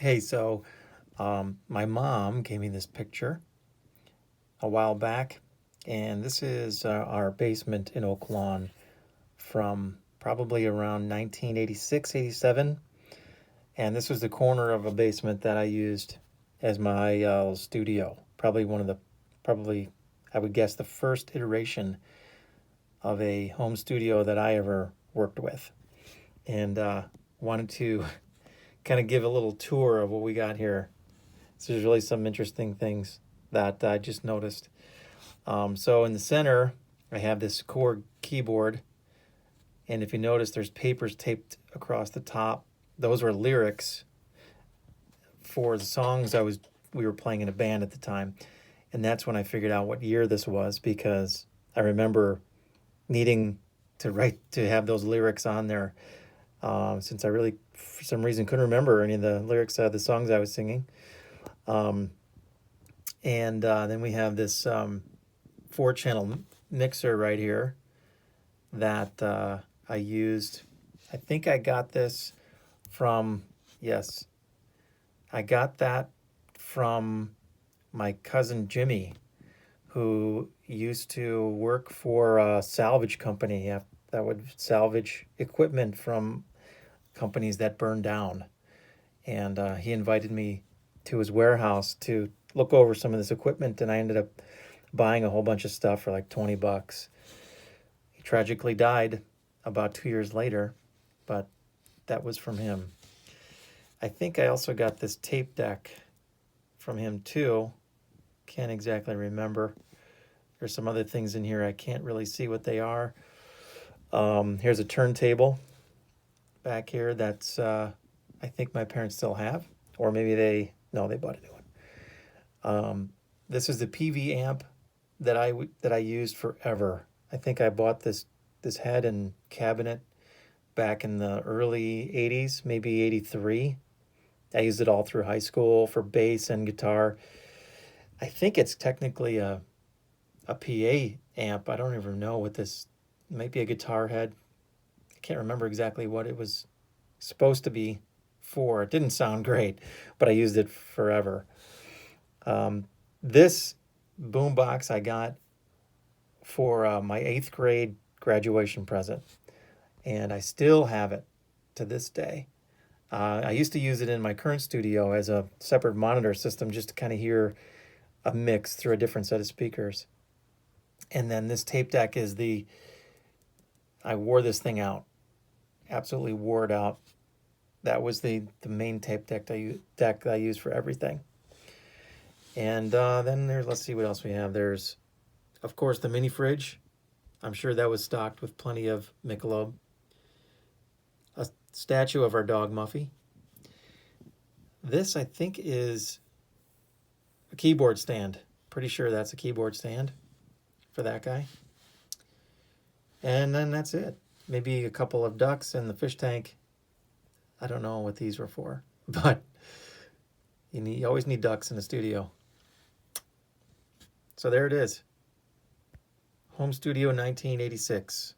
Hey, so my mom gave me this picture a while back, and this is our basement in Oak Lawn from probably around 1986, 87. And this was the corner of a basement that I used as my studio. Probably, I would guess, the first iteration of a home studio that I ever worked with. And wanted to kind of give a little tour of what we got here. So there's really some interesting things that I just noticed. So in the center, I have this core keyboard, and if you notice, there's papers taped across the top. Those were lyrics for the songs we were playing in a band at the time, and that's when I figured out what year this was because I remember needing to have those lyrics on there since I really for some reason couldn't remember any of the lyrics of the songs I was singing. Um, and then we have this 4 channel mixer right here that I used. I think I got this from, yes, I got that from my cousin Jimmy, who used to work for a salvage company that would salvage equipment from companies that burned down. And he invited me to his warehouse to look over some of this equipment, and I ended up buying a whole bunch of stuff for like $20. He tragically died about 2 years later, but that was from him. I think I also got this tape deck from him too. Can't exactly remember. There's some other things in here I can't really see what they are. Here's a turntable back here that's I think my parents still have, or maybe they bought a new one. This is the PV amp that I used forever. I think I bought this head and cabinet back in the early 80s, maybe 83. I used it all through high school for bass and guitar. I think it's technically a PA amp. I don't even know what this might be, a guitar head. I can't remember exactly what it was supposed to be for. It didn't sound great, but I used it forever. This boombox I got for my 8th grade graduation present, and I still have it to this day. I used to use it in my current studio as a separate monitor system just to kind of hear a mix through a different set of speakers. And then this tape deck I wore this thing out, absolutely wore it out. That was the main tape deck I use for everything. And then let's see what else we have. There's, of course, the mini fridge. I'm sure that was stocked with plenty of Michelob. A statue of our dog Muffy. This, I think, is a keyboard stand. Pretty sure that's a keyboard stand for that guy. And then that's it. Maybe a couple of ducks in the fish tank. I don't know what these were for, but you always need ducks in the studio. So there it is. Home Studio 1986.